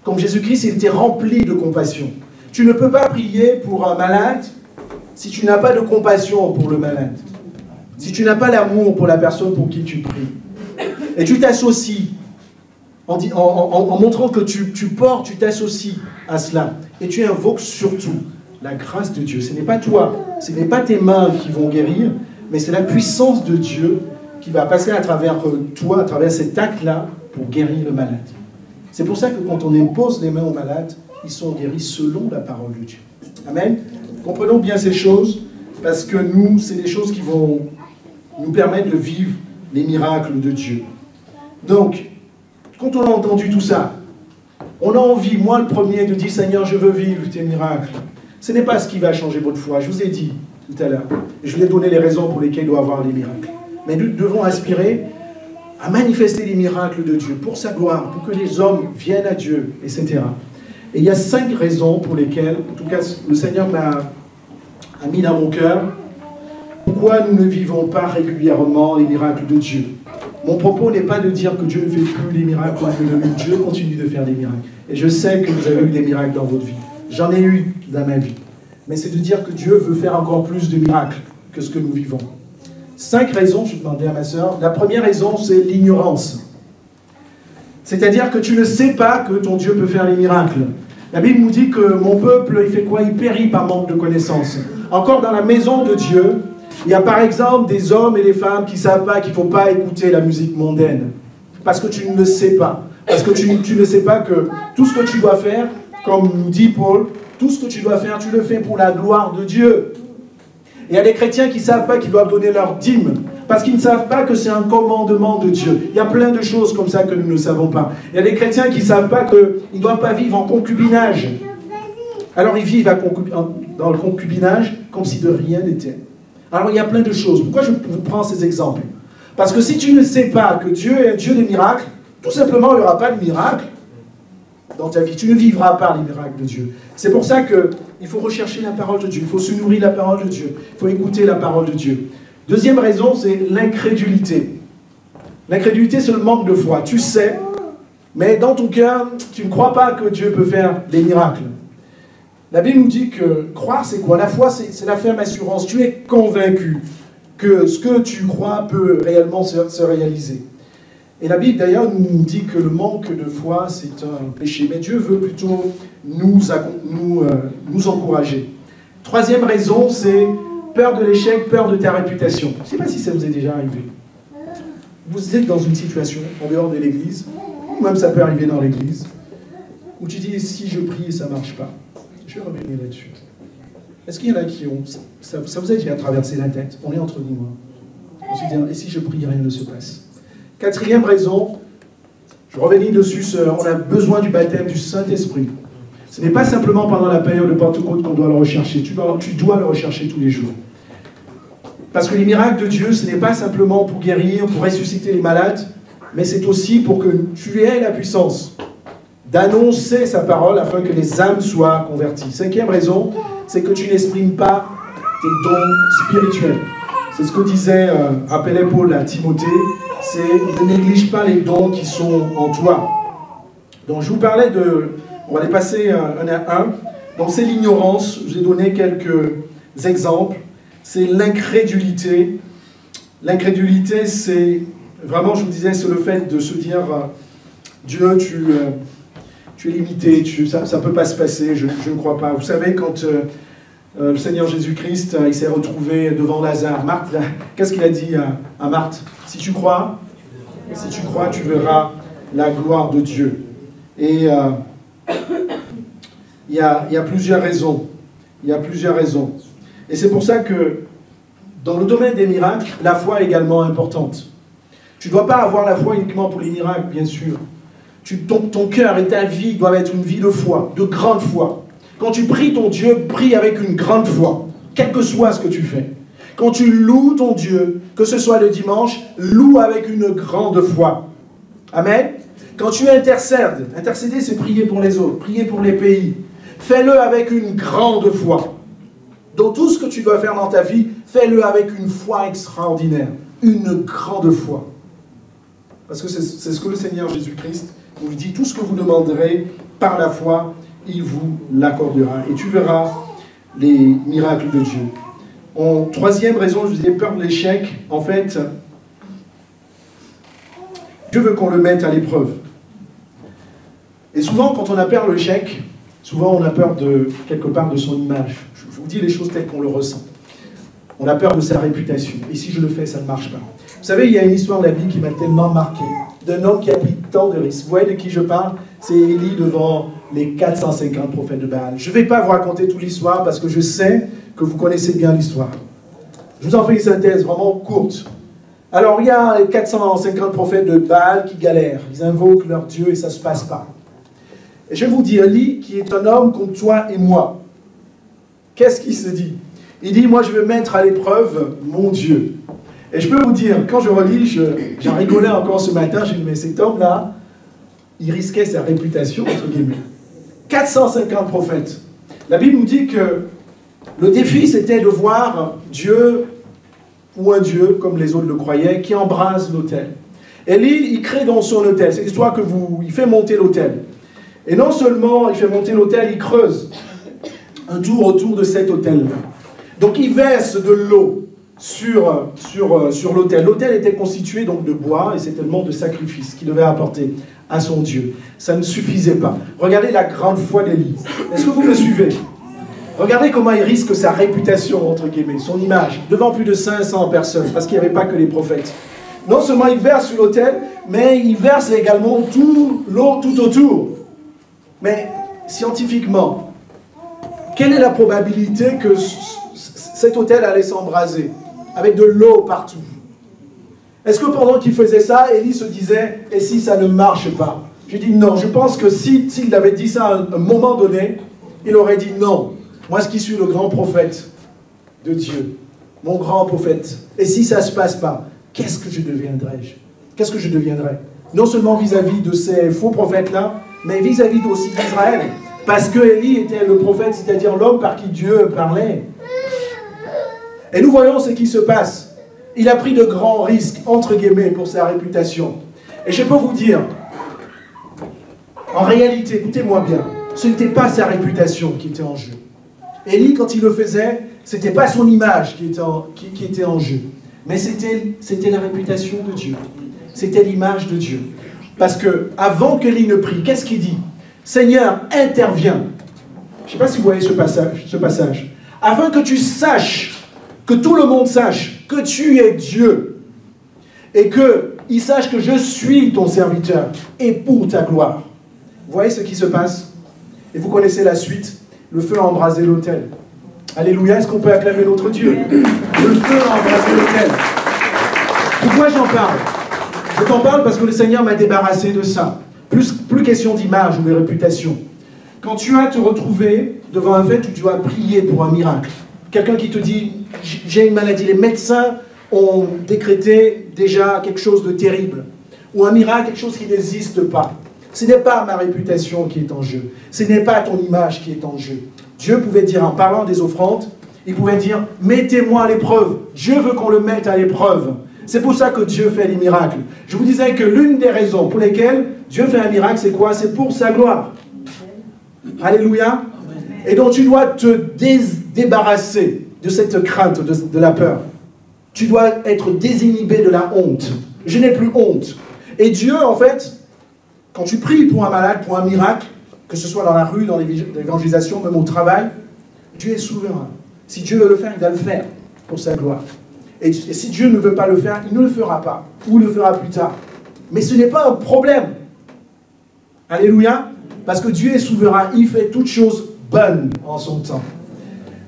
Comme Jésus-Christ, il était rempli de compassion. Tu ne peux pas prier pour un malade si tu n'as pas de compassion pour le malade. Si tu n'as pas l'amour pour la personne pour qui tu pries. Et tu t'associes en montrant que tu t'associes à cela. Et tu invoques surtout la grâce de Dieu. Ce n'est pas toi, ce n'est pas tes mains qui vont guérir, mais c'est la puissance de Dieu qui va passer à travers toi, à travers cet acte-là, pour guérir le malade. C'est pour ça que quand on impose les mains au malade, ils sont guéris selon la parole de Dieu. Amen. Comprenons bien ces choses, parce que nous, c'est des choses qui vont nous permettre de vivre les miracles de Dieu. Donc, quand on a entendu tout ça, on a envie, moi le premier, de dire, Seigneur, je veux vivre tes miracles. Ce n'est pas ce qui va changer votre foi. Je vous ai dit tout à l'heure. Je vous ai donné les raisons pour lesquelles il doit y avoir les miracles. Mais nous devons aspirer à manifester les miracles de Dieu pour sa gloire, pour que les hommes viennent à Dieu, etc. Et il y a 5 raisons pour lesquelles, en tout cas, le Seigneur m'a mis dans mon cœur, pourquoi nous ne vivons pas régulièrement les miracles de Dieu. Mon propos n'est pas de dire que Dieu ne fait plus les miracles, que Dieu continue de faire des miracles. Et je sais que vous avez eu des miracles dans votre vie. J'en ai eu dans ma vie. Mais c'est de dire que Dieu veut faire encore plus de miracles que ce que nous vivons. 5 raisons, je demandais à ma sœur. La première raison, c'est l'ignorance. C'est-à-dire que tu ne sais pas que ton Dieu peut faire les miracles. La Bible nous dit que mon peuple, il fait quoi? Il périt par manque de connaissance. Encore dans la maison de Dieu, il y a par exemple des hommes et des femmes qui ne savent pas qu'il ne faut pas écouter la musique mondaine. Parce que tu ne le sais pas. Parce que tu ne sais pas que tout ce que tu dois faire, comme nous dit Paul, tout ce que tu dois faire, tu le fais pour la gloire de Dieu. Et il y a des chrétiens qui ne savent pas qu'ils doivent donner leur dîme. Parce qu'ils ne savent pas que c'est un commandement de Dieu. Il y a plein de choses comme ça que nous ne savons pas. Il y a des chrétiens qui ne savent pas qu'ils ne doivent pas vivre en concubinage. Alors ils vivent dans le concubinage comme si de rien n'était. Alors il y a plein de choses. Pourquoi je vous prends ces exemples? Parce que si tu ne sais pas que Dieu est un Dieu des miracles, tout simplement il n'y aura pas de miracle dans ta vie. Tu ne vivras pas les miracles de Dieu. C'est pour ça qu'il faut rechercher la parole de Dieu. Il faut se nourrir de la parole de Dieu. Il faut écouter la parole de Dieu. Deuxième raison, c'est l'incrédulité. L'incrédulité, c'est le manque de foi. Tu sais, mais dans ton cœur, tu ne crois pas que Dieu peut faire des miracles. La Bible nous dit que croire, c'est quoi? La foi, c'est la ferme assurance. Tu es convaincu que ce que tu crois peut réellement se réaliser. Et la Bible, d'ailleurs, nous dit que le manque de foi, c'est un péché. Mais Dieu veut plutôt nous encourager. Troisième raison, c'est peur de l'échec, peur de ta réputation. Je ne sais pas si ça vous est déjà arrivé. Vous êtes dans une situation, en dehors de l'église, ou même ça peut arriver dans l'église, où tu dis, si je prie et ça ne marche pas, je vais revenir là-dessus. Est-ce qu'il y en a qui ont... Ça vous a déjà traversé la tête? On est entre nous. On se dit, et si je prie, rien ne se passe. Quatrième raison, je reviens dessus, on a besoin du baptême du Saint-Esprit. Ce n'est pas simplement pendant la période de Pentecôte qu'on doit le rechercher. Tu dois le rechercher tous les jours. Parce que les miracles de Dieu, ce n'est pas simplement pour guérir, pour ressusciter les malades, mais c'est aussi pour que tu aies la puissance d'annoncer sa parole afin que les âmes soient converties. Cinquième raison, c'est que tu n'exprimes pas tes dons spirituels. C'est ce que disait, rappelait Paul à Timothée, c'est ne néglige pas les dons qui sont en toi. Donc je vous parlais de, on va les passer un à un. Donc c'est l'ignorance, je vous ai donné quelques exemples. C'est l'incrédulité. L'incrédulité, c'est vraiment, je vous disais, c'est le fait de se dire Dieu, tu es limité, ça ne peut pas se passer, je ne crois pas. Vous savez, quand le Seigneur Jésus-Christ, il s'est retrouvé devant Lazare, Marthe, qu'est-ce qu'il a dit à Marthe? Si tu crois, tu verras la gloire de Dieu. Et il y a plusieurs raisons. Il y a plusieurs raisons. Et c'est pour ça que, dans le domaine des miracles, la foi est également importante. Tu ne dois pas avoir la foi uniquement pour les miracles, bien sûr. Ton cœur et ta vie doivent être une vie de foi, de grande foi. Quand tu pries ton Dieu, prie avec une grande foi, quel que soit ce que tu fais. Quand tu loues ton Dieu, que ce soit le dimanche, loue avec une grande foi. Amen. Quand tu intercèdes, intercéder c'est prier pour les autres, prier pour les pays. Fais-le avec une grande foi. Dans tout ce que tu dois faire dans ta vie, fais-le avec une foi extraordinaire, une grande foi. Parce que c'est ce que le Seigneur Jésus-Christ vous dit, tout ce que vous demanderez par la foi, il vous l'accordera. Et tu verras les miracles de Dieu. En troisième raison, je vous disais peur de l'échec. En fait, Dieu veut qu'on le mette à l'épreuve. Et souvent, quand on a peur de l'échec, souvent on a peur de, quelque part, de son image. Je vous dis les choses telles qu'on le ressent. On a peur de sa réputation. Et si je le fais, ça ne marche pas. Vous savez, il y a une histoire de la Bible qui m'a tellement marqué. D'un homme qui habite temps de risque. Vous voyez de qui je parle? C'est Élie devant les 450 prophètes de Baal. Je ne vais pas vous raconter toute l'histoire parce que je sais que vous connaissez bien l'histoire. Je vous en fais une synthèse vraiment courte. Alors, il y a les 450 prophètes de Baal qui galèrent. Ils invoquent leur Dieu et ça ne se passe pas. Et je vais vous dire, Élie, qui est un homme comme toi et moi, qu'est-ce qu'il se dit? Il dit, moi, je vais mettre à l'épreuve mon Dieu. Et je peux vous dire, quand je relis, j'en rigolais encore ce matin, j'ai dit, mais cet homme-là, il risquait sa réputation, entre guillemets. 450 prophètes. La Bible nous dit que le défi, c'était de voir Dieu, ou un Dieu, comme les autres le croyaient, qui embrase l'autel. Élie, il crée dans son autel. C'est l'histoire que il fait monter l'autel. Et non seulement il fait monter l'autel, il creuse un tour autour de cet autel-là. Donc il verse de l'eau sur l'autel. L'autel était constitué donc de bois et c'était le monde de sacrifice qu'il devait apporter à son Dieu. Ça ne suffisait pas. Regardez la grande foi d'Élie. Est-ce que vous me suivez? Regardez comment il risque sa réputation, entre guillemets, son image, devant plus de 500 personnes, parce qu'il n'y avait pas que les prophètes. Non seulement il verse sur l'autel, mais il verse également l'eau tout autour. Mais scientifiquement, quelle est la probabilité que cet autel allait s'embraser, avec de l'eau partout? Est-ce que pendant qu'il faisait ça, Élie se disait, et si ça ne marche pas? Je dis non, je pense que s'il avait dit ça à un moment donné, il aurait dit non. Moi, qui suis le grand prophète de Dieu, mon grand prophète, et si ça ne se passe pas, qu'est-ce que je deviendrai? Qu'est-ce que je deviendrai? Non seulement vis-à-vis de ces faux prophètes-là, mais vis-à-vis aussi d'Israël. Parce que Élie était le prophète, c'est-à-dire l'homme par qui Dieu parlait. Et nous voyons ce qui se passe. Il a pris de grands risques, entre guillemets, pour sa réputation. Et je peux vous dire, en réalité, écoutez-moi bien, ce n'était pas sa réputation qui était en jeu. Élie, quand il le faisait, ce n'était pas son image qui était en jeu. Mais c'était la réputation de Dieu. C'était l'image de Dieu. Parce que avant qu'Élie ne prie, qu'est-ce qu'il dit? Seigneur, interviens. Je ne sais pas si vous voyez ce passage. Afin que tu saches, que tout le monde sache que tu es Dieu. Et qu'il sache que je suis ton serviteur. Et pour ta gloire. Vous voyez ce qui se passe? Et vous connaissez la suite. Le feu a embrasé l'autel. Alléluia, est-ce qu'on peut acclamer notre Dieu? Le feu a embrasé l'autel. Pourquoi j'en parle? Je t'en parle parce que le Seigneur m'a débarrassé de ça. Plus question d'image ou de réputation. Quand tu as te retrouvé devant un fait où tu dois prier pour un miracle, quelqu'un qui te dit, j'ai une maladie, les médecins ont décrété déjà quelque chose de terrible, ou un miracle, quelque chose qui n'existe pas. Ce n'est pas ma réputation qui est en jeu. Ce n'est pas ton image qui est en jeu. Dieu pouvait dire, en parlant des offrandes, il pouvait dire, mettez-moi à l'épreuve. Dieu veut qu'on le mette à l'épreuve. C'est pour ça que Dieu fait les miracles. Je vous disais que l'une des raisons pour lesquelles Dieu fait un miracle, c'est quoi? C'est pour sa gloire. Alléluia. Et donc tu dois te débarrasser de cette crainte, de la peur. Tu dois être désinhibé de la honte. Je n'ai plus honte. Et Dieu, en fait, quand tu pries pour un malade, pour un miracle, que ce soit dans la rue, dans l'évangélisation, même au travail, Dieu est souverain. Si Dieu veut le faire, il va le faire pour sa gloire. Et si Dieu ne veut pas le faire, il ne le fera pas. Ou le fera plus tard. Mais ce n'est pas un problème. Alléluia. Parce que Dieu est souverain. Il fait toutes choses bonnes en son temps.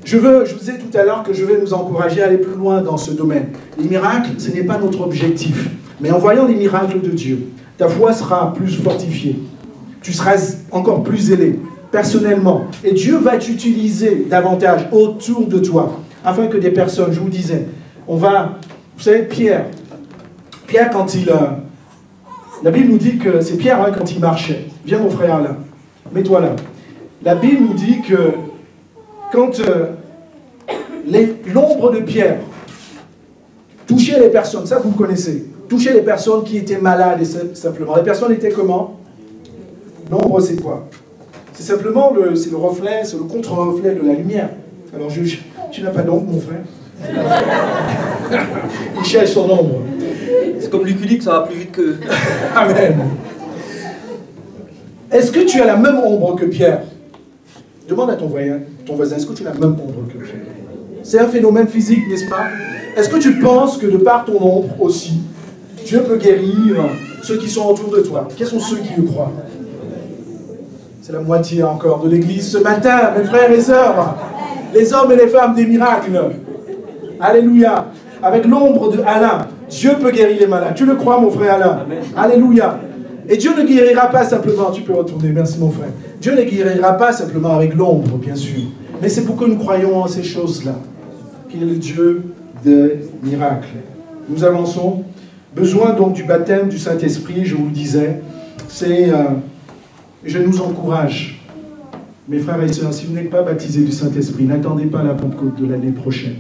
Je vous disais tout à l'heure que je vais nous encourager à aller plus loin dans ce domaine. Les miracles, ce n'est pas notre objectif. Mais en voyant les miracles de Dieu, ta foi sera plus fortifiée. Tu seras encore plus zélé, personnellement. Et Dieu va t'utiliser davantage autour de toi, afin que des personnes, je vous disais, vous savez, Pierre, quand la Bible nous dit que, c'est Pierre hein, quand il marchait. Viens mon frère là, mets-toi là. La Bible nous dit que quand l'ombre de Pierre touchait les personnes, ça vous connaissez, touchait les personnes qui étaient malades et simplement. Les personnes étaient comment? L'ombre c'est quoi? C'est simplement le reflet, c'est le contre-reflet de la lumière. Alors tu n'as pas d'ombre mon frère? Il cherche son ombre.
C'est comme Lucky Luke, ça va plus vite que...
Amen. Est-ce que tu as la même ombre que Pierre? Demande à ton voisin, est-ce que tu as la même ombre que Pierre? C'est un phénomène physique, n'est-ce pas? Est-ce que tu penses que de par ton ombre aussi, Dieu peut guérir Ceux qui sont autour de toi. Quels sont ceux qui le croient? C'est la moitié encore de l'église ce matin, mes frères et sœurs. Les hommes et les femmes des miracles. Alléluia. Avec l'ombre de Alain, Dieu peut guérir les malades. Tu le crois, mon frère Alain? Alléluia. Et Dieu ne guérira pas simplement, tu peux retourner, merci mon frère. Dieu ne guérira pas simplement avec l'ombre, bien sûr. Mais c'est pour que nous croyons en ces choses-là. Qu'il est le Dieu des miracles. Nous avançons. Besoin donc du baptême du Saint-Esprit, je vous le disais. C'est, je nous encourage, mes frères et sœurs, si vous n'êtes pas baptisés du Saint-Esprit, n'attendez pas la Pentecôte de l'année prochaine.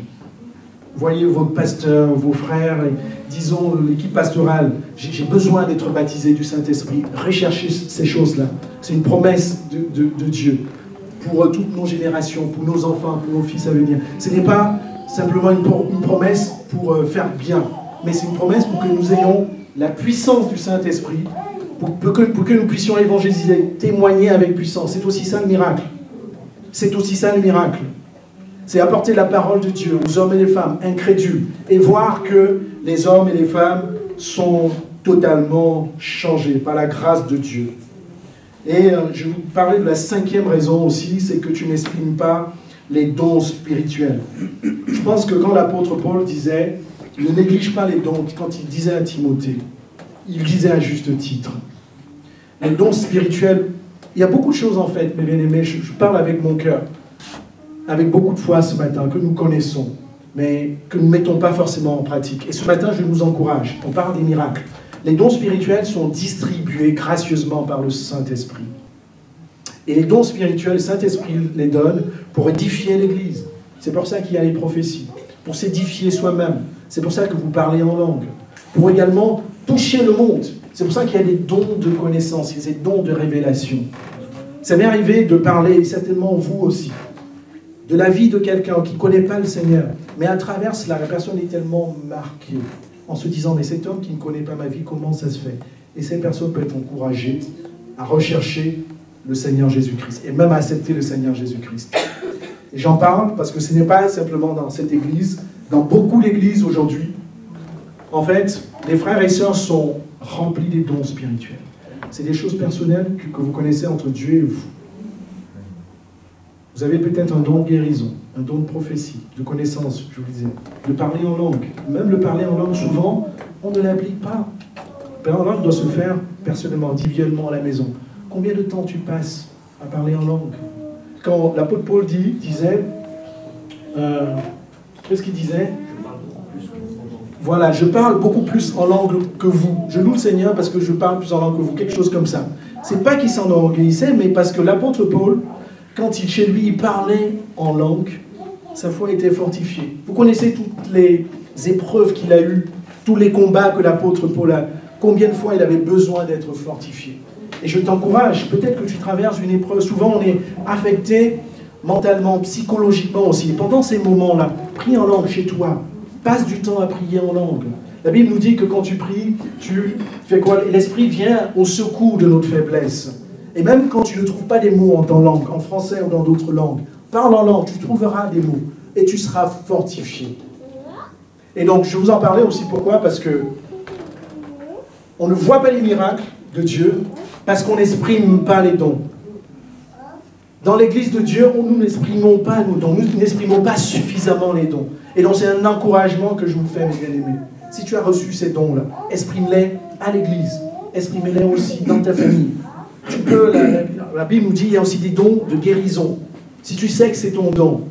Voyez votre pasteur, vos frères, et, disons l'équipe pastorale, j'ai besoin d'être baptisé du Saint-Esprit. Recherchez ces choses-là. C'est une promesse de Dieu pour toutes nos générations, pour nos enfants, pour nos fils à venir. Ce n'est pas simplement une promesse pour faire bien, mais c'est une promesse pour que nous ayons la puissance du Saint-Esprit, pour que nous puissions évangéliser, témoigner avec puissance. C'est aussi ça le miracle. C'est aussi ça le miracle. C'est apporter la parole de Dieu aux hommes et les femmes incrédules et voir que les hommes et les femmes sont totalement changés par la grâce de Dieu. Et je vais vous parler de la 5e raison aussi, c'est que tu n'exprimes pas les dons spirituels. Je pense que quand l'apôtre Paul disait « ne néglige pas les dons », quand il disait à Timothée, il disait à juste titre. Les dons spirituels, il y a beaucoup de choses en fait, mes bien-aimés, je parle avec mon cœur. Avec beaucoup de foi ce matin, que nous connaissons, mais que nous ne mettons pas forcément en pratique. Et ce matin, je nous encourage, on parle des miracles. Les dons spirituels sont distribués gracieusement par le Saint-Esprit. Et les dons spirituels, le Saint-Esprit les donne pour édifier l'Église. C'est pour ça qu'il y a les prophéties, pour s'édifier soi-même. C'est pour ça que vous parlez en langue. Pour également toucher le monde. C'est pour ça qu'il y a des dons de connaissance, il y a des dons de révélation. Ça m'est arrivé de parler, et certainement vous aussi, de la vie de quelqu'un qui ne connaît pas le Seigneur. Mais à travers cela, la personne est tellement marquée en se disant « mais cet homme qui ne connaît pas ma vie, comment ça se fait ?» Et cette personne peut être encouragée à rechercher le Seigneur Jésus-Christ et même à accepter le Seigneur Jésus-Christ. Et j'en parle parce que ce n'est pas simplement dans cette église, dans beaucoup d'églises aujourd'hui, en fait, les frères et sœurs sont remplis des dons spirituels. C'est des choses personnelles que vous connaissez entre Dieu et vous. Vous avez peut-être un don de guérison, un don de prophétie, de connaissance, je vous le disais, de parler en langue. Même le parler en langue, souvent, on ne l'applique pas. Le parler en langue doit se faire personnellement, individuellement à la maison. Combien de temps tu passes à parler en langue? Quand l'apôtre Paul disait, qu'est-ce qu'il disait? Voilà, je parle beaucoup plus en langue que vous. Je loue le Seigneur parce que je parle plus en langue que vous, quelque chose comme ça. C'est pas qu'il s'enorgueillissait, mais parce que l'apôtre Paul, quand chez lui, il parlait en langue, sa foi était fortifiée. Vous connaissez toutes les épreuves qu'il a eues, tous les combats que l'apôtre Paul a. Combien de fois il avait besoin d'être fortifié? Et je t'encourage, peut-être que tu traverses une épreuve. Souvent, on est affecté mentalement, psychologiquement aussi. Et pendant ces moments-là, prie en langue chez toi. Passe du temps à prier en langue. La Bible nous dit que quand tu pries, tu fais quoi? L'Esprit vient au secours de notre faiblesse. Et même quand tu ne trouves pas des mots en ta langue, en français ou dans d'autres langues, parle en langue, tu trouveras des mots et tu seras fortifié. Et donc, je vous en parlais aussi pourquoi? Parce que on ne voit pas les miracles de Dieu parce qu'on n'exprime pas les dons. Dans l'église de Dieu, nous n'exprimons pas nos dons, nous n'exprimons pas suffisamment les dons. Et donc, c'est un encouragement que je vous fais, mes bien-aimés. Si tu as reçu ces dons-là, exprime-les à l'église, exprime-les aussi dans ta famille. Tu peux, la Bible nous dit, il y a aussi des dons de guérison. Si tu sais que c'est ton don,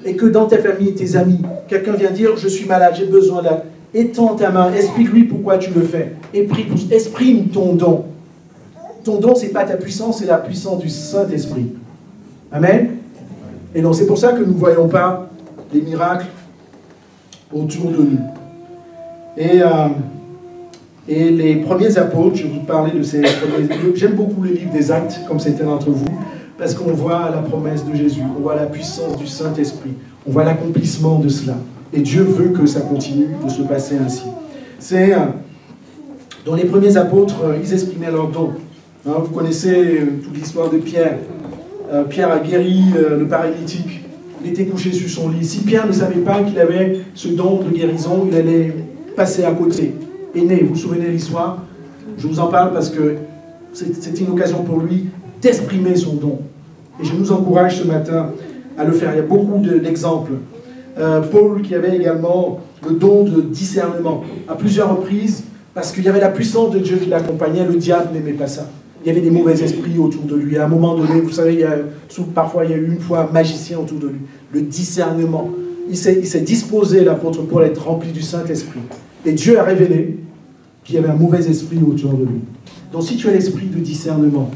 et que dans ta famille, tes amis, quelqu'un vient dire, je suis malade, j'ai besoin d'aide, étends ta main, explique-lui pourquoi tu le fais, et prie, exprime ton don. Ton don, ce n'est pas ta puissance, c'est la puissance du Saint-Esprit. Amen. Et donc, c'est pour ça que nous ne voyons pas les miracles autour de nous. Et les premiers apôtres, je vais vous parler de ces premiers... J'aime beaucoup les livres des Actes, comme certains d'entre vous, parce qu'on voit la promesse de Jésus, on voit la puissance du Saint-Esprit, on voit l'accomplissement de cela. Et Dieu veut que ça continue de se passer ainsi. C'est... dans les premiers apôtres, ils exprimaient leurs dons. Hein, vous connaissez toute l'histoire de Pierre. Pierre a guéri le paralytique. Il était couché sur son lit. Si Pierre ne savait pas qu'il avait ce don de guérison, il allait passer à côté. Aîné, vous vous souvenez de l'histoire? Je vous en parle parce que c'est une occasion pour lui d'exprimer son don. Et je nous encourage ce matin à le faire. Il y a beaucoup d'exemples. Paul qui avait également le don de discernement à plusieurs reprises, parce qu'il y avait la puissance de Dieu qui l'accompagnait, le diable n'aimait pas ça. Il y avait des mauvais esprits autour de lui. À un moment donné, vous savez, parfois il y a eu une fois un magicien autour de lui. Le discernement. Il s'est disposé, l'apôtre Paul, à être rempli du Saint-Esprit. Et Dieu a révélé qu'il y avait un mauvais esprit autour de lui. Donc si tu as l'esprit de discernement,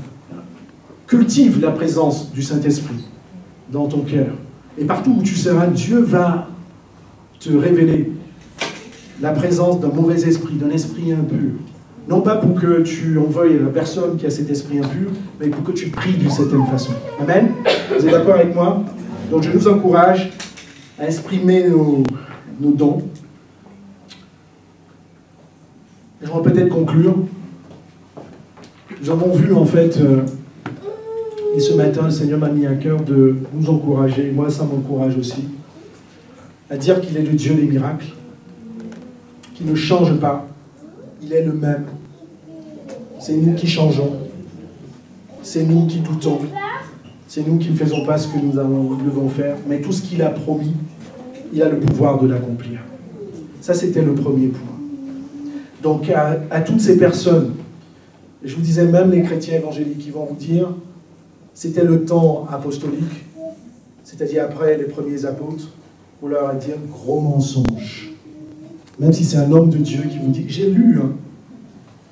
cultive la présence du Saint-Esprit dans ton cœur. Et partout où tu seras, Dieu va te révéler la présence d'un mauvais esprit, d'un esprit impur. Non pas pour que tu en veuilles à la personne qui a cet esprit impur, mais pour que tu pries d'une certaine façon. Amen? Vous êtes d'accord avec moi? Donc je nous encourage à exprimer nos dons. J'aimerais peut-être conclure. Nous avons vu en fait, et ce matin le Seigneur m'a mis à cœur de nous encourager, moi ça m'encourage aussi, à dire qu'il est le Dieu des miracles, qu'il ne change pas, il est le même. C'est nous qui changeons, c'est nous qui doutons, c'est nous qui ne faisons pas ce que nous devons faire, mais tout ce qu'il a promis, il a le pouvoir de l'accomplir. Ça c'était le premier point. Donc à toutes ces personnes, je vous disais même les chrétiens évangéliques qui vont vous dire, c'était le temps apostolique, c'est-à-dire après les premiers apôtres, pour leur dire gros mensonge. Même si c'est un homme de Dieu qui vous dit, j'ai lu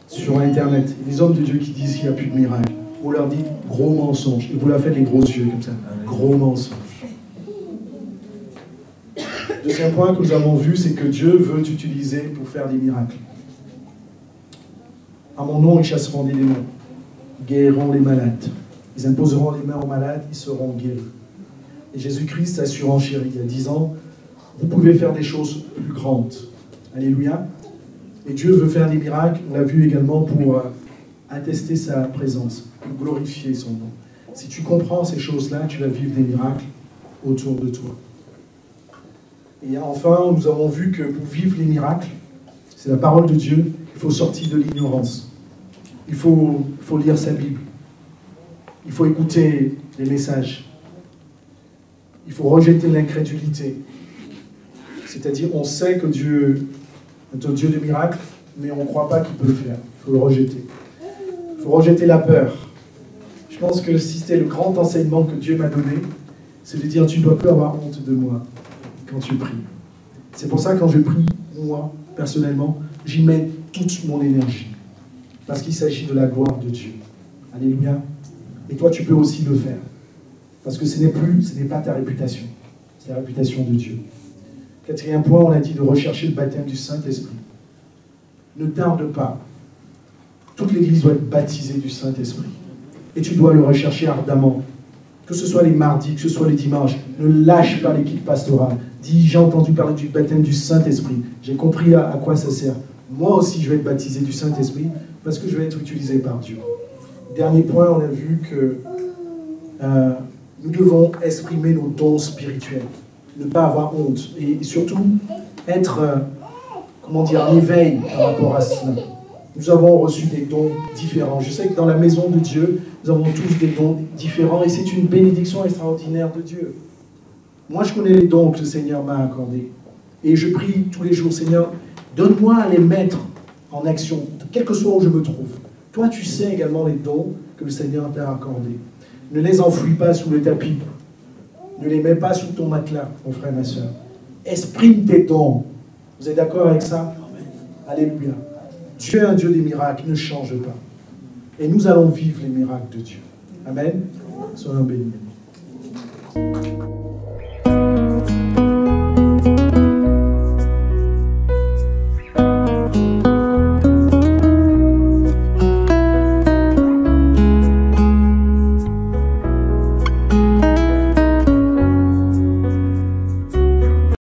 sur Internet, les hommes de Dieu qui disent qu'il n'y a plus de miracle, vous leur dites gros mensonge, et vous leur faites les gros yeux comme ça, gros mensonge. Deuxième point que nous avons vu, c'est que Dieu veut t'utiliser pour faire des miracles. À mon nom, ils chasseront des démons, guériront les malades. Ils imposeront les mains aux malades, ils seront guéris. Et Jésus-Christ a surenchéri il y a 10 ans, vous pouvez faire des choses plus grandes. Alléluia. Et Dieu veut faire des miracles, on l'a vu également pour attester sa présence, pour glorifier son nom. Si tu comprends ces choses-là, tu vas vivre des miracles autour de toi. Et enfin, nous avons vu que pour vivre les miracles, c'est la parole de Dieu, il faut sortir de l'ignorance. Il faut lire sa Bible. Il faut écouter les messages. Il faut rejeter l'incrédulité. C'est-à-dire, on sait que Dieu est un Dieu de miracles, mais on ne croit pas qu'il peut le faire. Il faut le rejeter. Il faut rejeter la peur. Je pense que si c'était le grand enseignement que Dieu m'a donné, c'est de dire, tu ne dois plus avoir honte de moi quand tu pries. C'est pour ça que quand je prie, moi, personnellement, j'y mets toute mon énergie. Parce qu'il s'agit de la gloire de Dieu. Alléluia. Et toi, tu peux aussi le faire. Parce que ce n'est pas ta réputation. C'est la réputation de Dieu. Quatrième point, on a dit de rechercher le baptême du Saint-Esprit. Ne tarde pas. Toute l'Église doit être baptisée du Saint-Esprit. Et tu dois le rechercher ardemment. Que ce soit les mardis, que ce soit les dimanches. Ne lâche pas l'équipe pastorale. Dis, j'ai entendu parler du baptême du Saint-Esprit. J'ai compris à quoi ça sert. Moi aussi, je vais être baptisé du Saint-Esprit parce que je vais être utilisé par Dieu. Dernier point, on a vu que nous devons exprimer nos dons spirituels. Ne pas avoir honte. Et surtout, être, en éveil par rapport à cela. Nous avons reçu des dons différents. Je sais que dans la maison de Dieu, nous avons tous des dons différents et c'est une bénédiction extraordinaire de Dieu. Moi, je connais les dons que le Seigneur m'a accordés. Et je prie tous les jours, Seigneur, donne-moi à les mettre en action, quel que soit où je me trouve. Toi, tu sais également les dons que le Seigneur t'a accordés. Ne les enfouis pas sous le tapis. Ne les mets pas sous ton matelas, mon frère, ma soeur. Exprime tes dons. Vous êtes d'accord avec ça? Alléluia. Dieu est un Dieu des miracles, il ne change pas. Et nous allons vivre les miracles de Dieu. Amen. Soyons bénis.